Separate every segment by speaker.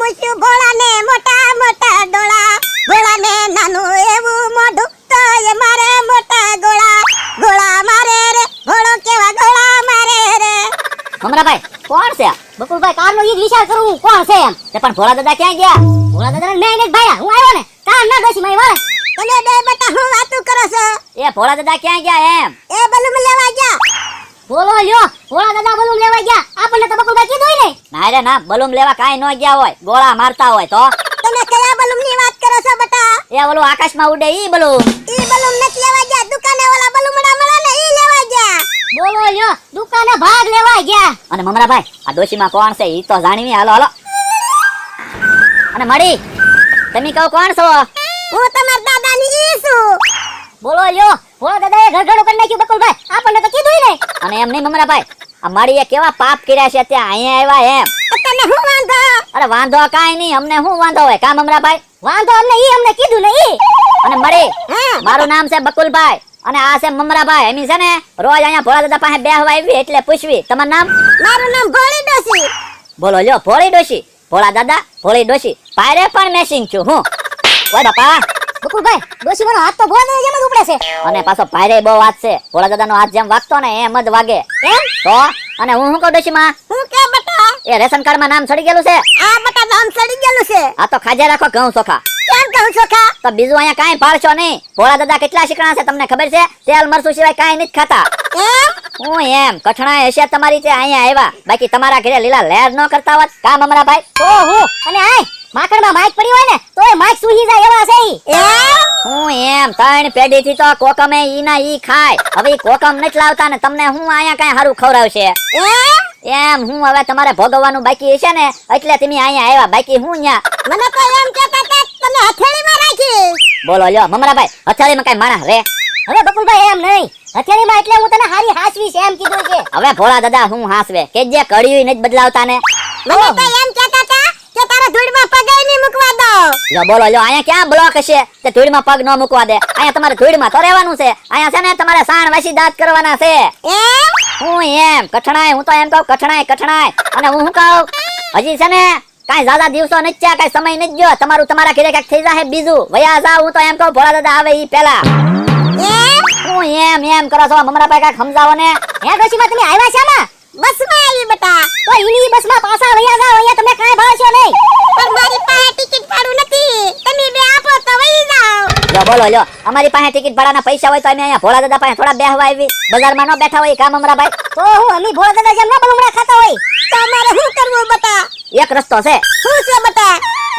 Speaker 1: પૂછ્યું ભોળાને મોટા મોટા ડોળા, ભોળાને નાનું એવું મોઢું તો એ મારે મોટા ગોળા, ગોળા મારે રે ભોળો કેવા ગોળા મારે રે.
Speaker 2: ભમરાભાઈ કોણ છે? બકુલભાઈ કારનો ઈ જ વિચાર કરું કોણ છે એમ. તે પણ ભોળા દાદા ક્યાં ગયા? ભોળા દાદા મેં ને ભાયા હું આવ્યો ને કાન ના દોશી મારી વાળે.
Speaker 1: તમે બે બેટા હું વાતું કરો છો?
Speaker 2: એ ભોળા દાદા ક્યાં ગયા એમ?
Speaker 1: એ બલૂમ લેવા ગયા.
Speaker 2: બોલો લ્યો, ભોળા દાદા બલૂમ લેવા ગયા. આપણને તો બકુલભાઈ કીધું ને. ના રે ના, બલૂમ લેવા કાઈ ન ગયા હોય, ગોળા મારતા હોય તો.
Speaker 1: તમે કયા બલૂમ ની વાત કરો છો બેટા?
Speaker 2: એ ઓલું આકાશમાં ઉડે ઈ બલૂમ.
Speaker 1: ઈ બલૂમ નથી લેવા ગયા, દુકાને વાળા બલૂમડા મળે ને ઈ લેવા ગયા.
Speaker 2: બોલો લ્યો, દુકાને ભાગ લેવા ગયા. અને મમરાભાઈ આ ડોશીમાં કોણ છે ઈ તો જાણવી. હાલો હાલો. અને મળી તમે કહો કોણ છો?
Speaker 1: હું તમાર દાદાની ઈ છું.
Speaker 2: બોલો લ્યો, ભોળા દાદાએ ઘરઘડું કરી નાખ્યું બકુલભાઈ, આપણને તો કીધું ને. અને એમ નહીં મમરાભાઈ, આ માળીએ કેવા પાપ કર્યા છે ત્યાં અહીંયા આવ્યા એમ.
Speaker 1: તને હું વાંધો?
Speaker 2: અરે વાંધો કાઈ નહીં, અમને શું વાંધો હોય કા મમરાભાઈ?
Speaker 1: વાંધો અમને કીધું ને ઈ.
Speaker 2: અને મળી
Speaker 1: હા,
Speaker 2: મારું નામ છે બકુલભાઈ અને આ છે મમરાભાઈ. એમી છે ને રોજ અહીંયા ભોળા દાદા પાસે બેહવા આવી એટલે પૂછવી તમારું નામ.
Speaker 1: મારું નામ ભોળી ડોશી.
Speaker 2: બોલો લ્યો, ભોળી ડોશી. ભોળા દાદા ભોળી ડોશી, પાયરે પણ મેસિંગ છું હું. ઓય બાપા
Speaker 1: બકુલભાઈ, ડોશી મારો હાથ તો ભોળા દાદા જેમ જ ઉપડે છે.
Speaker 2: અને પાછો પાયરે બહુ વાત છે. ભોળા દાદાનો હાથ જેમ વાગતો ને એમ જ વાગે.
Speaker 1: એમ?
Speaker 2: તો અને હું શું કહું ડોશીમાં?
Speaker 1: હું કે બેટા?
Speaker 2: એ રેશન કાર્ડમાં નામ ચડી ગયેલું છે.
Speaker 1: આ બેટા નામ ચડી ગયેલું છે.
Speaker 2: આ તો ખાજે રાખો ઘઉં ચોખા.
Speaker 1: કેમ કહું છો કા?
Speaker 2: તો બીજું અહીંયા કાંઈ પાડશો નહીં. ભોળા દાદા કેટલા શીખણા છે તમને ખબર છે? તેલ મરચું સિવાય કાંઈ નથી ખાતા.
Speaker 1: એમ?
Speaker 2: હું એમ કઠણા હશે તમારી તે અહીંયા આવ્યા, બાકી તમારા ઘરે લીલા લહેર ન કરતા હોત કા મમરાભાઈ?
Speaker 1: ઓહો, અને આય માકડમાં માઈક પડી હોય ને તો એ માઈક સુહી જાય એવા છે ઈ. એમ?
Speaker 2: હું એમ ત્રણ પેઢીથી તો કોકમે ઈના ઈ ખાય. હવે ઈ કોકમ નથી લાવતા ને તમને હું અહીંયા કાંઈ હારું ખવડાવશે?
Speaker 1: એમ?
Speaker 2: એમ હું હવે તમારે ભોગવવાનું બાકી હશે ને એટલે તમે અહીંયા આવ્યા, બાકી હું ન્યા.
Speaker 1: મને તો એમ કહેતા હતા કે તમે હથેળીમાં રાખી.
Speaker 2: બોલો લ્યો મમરાભાઈ, હથેળીમાં કાંઈ માણસ રે?
Speaker 1: હવે બકુલભાઈ એમ નહીં, હથેળીમાં એટલે હું તને હારી હાસવી છે એમ કીધું છે.
Speaker 2: હવે ભોળા દાદા હું હાસવે કે જે કડિયું નથી બદલાવતા ને.
Speaker 1: મને તો એમ કહેતા હતા કે તારા ધૂળમાં પગ નહીં મૂકવા દો.
Speaker 2: લ્યો બોલો લ્યો, અહીંયા ક્યાં બ્લોક હશે તે ધૂળમાં પગ ન મૂકવા દે? અહીંયા તમારે ધૂળમાં તો રહેવાનું છે. અહીંયા છે ને તમારે સાણ વાસી દાંત કરવાના છે.
Speaker 1: એમ?
Speaker 2: હું એમ કઠણાય, હું તો એમ કહું કઠણાય કઠણાય. અને હું શું કહું, હજી છે ને કાંઈ જ્યાદા દિવસો નથી થયા, કાંઈ સમય નથી ગયો. તમારું તમારા ઘરે કાંઈક થઈ જાય બીજું વયા જાવ. હું તો એમ કહું ભોળા દાદા આવે ઈ પહેલા.
Speaker 1: એમ?
Speaker 2: હું એમ કરો છો મમરાભાઈ, કાંઈક સમજાવો ને.
Speaker 1: હે ડોશીમાં તમે આવ્યા છે માં? બસમાં આવી બેટા. તો ઈની બસમાં પાછા વયા જાવ, અહીંયા તમે કાંઈ ભાળશો નહીં. પણ મારી પાસે ટિકિટ ભાડું નથી, તમે બે આપો તો વઈ જાવ.
Speaker 2: લ્યો બોલો લ્યો, અમારી પાસે ટિકિટ ભાડાના પૈસા હોય તો અમે અહીંયા ભોળા દાદા પાસે થોડા બેહવા આવી, બજારમાં ન બેઠા હોય કા મમરાભાઈ?
Speaker 1: તો હું અમી ભોળા દાદા જેમ ન બલુમડા ખાતા હોય તો અમારે શું કરવું બેટા?
Speaker 2: એક રસ્તો છે.
Speaker 1: શું છે બેટા?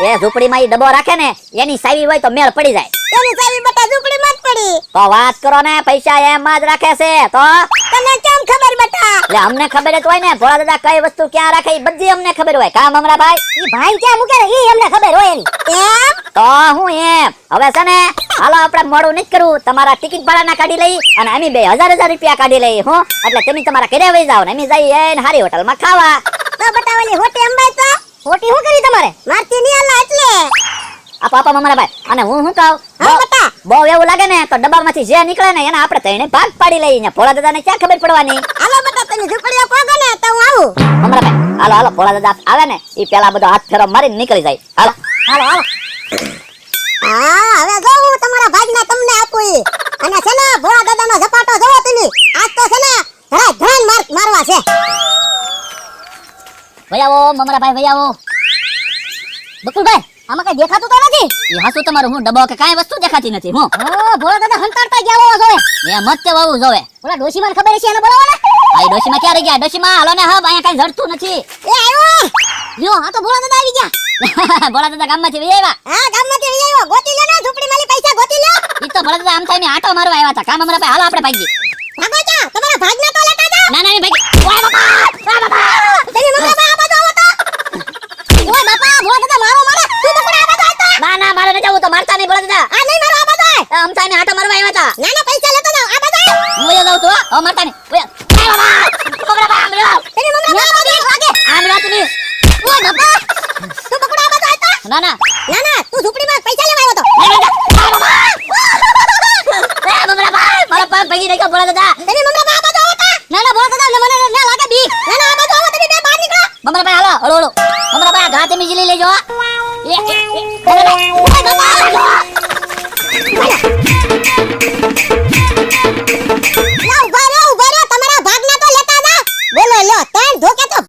Speaker 2: એ ઝૂંપડીમાં ઈ ડબ્બો રાખે ને એની સાવી હોય તો મેળ પડી જાય.
Speaker 1: એની ચાવી બેટા ઝૂંપડીમાં જ પડી.
Speaker 2: તો વાત કરો ને, પૈસા એમાં જ રાખે છે. તો
Speaker 1: તને કેમ ખબર બેટા?
Speaker 2: એટલે અમને ખબર જ હોય ને ભોળા દાદા કઈ વસ્તુ ક્યાં રાખે ઈ બધી અમને ખબર હોય કા મમરાભાઈ?
Speaker 1: ઈ ભાઈ ક્યાં મૂકે ને ઈ અમને ખબર હોય એની. એમ?
Speaker 2: તો હું એમ હવે છે ને હાલો આપણે મોડું નથી કરવું, તમારા ટિકિટ ભાડાના કાઢી લઈ અને અમે બે હજાર રૂપિયા કાઢી લઈ હું. એટલે તમે તમારા ઘરે વઈ જાવ ને અમે જઈએ ને હારી હોટલમાં ખાવા.
Speaker 1: તો બેટા ઓલી હોટી અંબાઈ તો હોટી શું કરી તમારે? મારતી ની આલા એટલે.
Speaker 2: આપા મમરાભાઈ, અને હું શું કહું,
Speaker 1: હા બેટા.
Speaker 2: બહુ એવું લાગે ને તો ડબ્બામાંથી જે નીકળે ને એને આપણે તઈને ભાગ પાડી લઈએ ને. ભોળા દાદાને ક્યાં ખબર પડવાની?
Speaker 1: હાલો બેટા તમે ઝૂંપડીઓ પોગો ને તો હું આવું.
Speaker 2: મમરાભાઈ હાલો હાલો, ભોળા દાદા આવે ને ઈ પેલા બધો હાથ ફેરો મારીને નીકળી જાય. હાલો
Speaker 1: હાલો હાલો. હા હવે જો હું તમારા ભાગના તમને આપું ઈ. અને છે ને ભોળા દાદાનો ઝપાટો જોવો તમે. આજ તો છે ને ધરાય ધરાય મારવા છે.
Speaker 2: ભૈયાઓ મમરાભાઈ ભૈયાઓ.
Speaker 1: બકુલભાઈ આમાં કઈ દેખાતું તો નથી.
Speaker 2: એ હાસુ તમારું હું ડબ્બો કે કાંઈ વસ્તુ દેખાતી નથી. હું
Speaker 1: હા ભોળા દાદા હંતાડતા ગયા હોવા જોવે.
Speaker 2: એ મત તે વાવું જોવે.
Speaker 1: ઓલા ડોશીમાને ખબર છે એને બોલાવો ને.
Speaker 2: આ ડોશીમાં ક્યારે ગયા? ડોશીમાં હાલો ને હબ, અહીંયા કાંઈ જડતું નથી.
Speaker 1: એ આવ્યો. લ્યો આ તો ભોળા દાદા આવી ગયા.
Speaker 2: ભોળા દાદા ગામમાંથી વહી આવ્યા.
Speaker 1: હા ગામમાંથી આવી આવ્યો. ગોતી લે ને ઝૂંપડી માલી પૈસા ગોતી લે.
Speaker 2: ઈ તો ભોળા દાદા આમ થઈને આટો મારવા આવ્યા હતા. કામ મમરાભાઈ હાલો આપણે ભાગીએ.
Speaker 1: ભાગો જા તમારા ભાગના તો લેતા જાઓ.
Speaker 2: ના ના ભાઈ. ઓય બાપા, ઓય બાપા.
Speaker 1: તમે મમરાભાઈ આ બાજુ આવો તો. ઓય બાપા ભોળા દાદા મારો મારે. તું બકડા આ બાજુ આવતો.
Speaker 2: ના ના મારે ન જવું, તો મારતા નહીં ભોળા દાદા.
Speaker 1: આ નહીં મારો આ બાજુ આય.
Speaker 2: આમ થઈને આટો મારવા આવ્યા હતા.
Speaker 1: ના ના પૈસા લેતો જાઓ આ બાજુ આય.
Speaker 2: હું એ જાઉં છું હો. હવે મારતા નહીં. ઓય મમરાભાઈ આમ રહ્યો.
Speaker 1: તમે મમરાભાઈ આ બાજુ
Speaker 2: આમ રહ્યો તમે.
Speaker 1: ઓય બાપા તું બકડા આ બાજુ આવતો.
Speaker 2: ના ના
Speaker 1: ના ના તું ઝૂંપડીમાં પૈસા લેવા આવ્યો તો.
Speaker 2: મમરાભાઈ મારા પગ ભાગી નાખ્યો ભોળા દાદા.
Speaker 1: તમે મમરાભાઈ આ બાજુ આવો તો. ના ના ભોળા દાદા મને ના લાગે બી. ના ના આ બાજુ આવો તમે બે બહાર નીકળો.
Speaker 2: મમરાભાઈ હાલો હળો હળો. મમરાભાઈ આ ઘા તમે વીજળી લેજો. ઓય બાપા!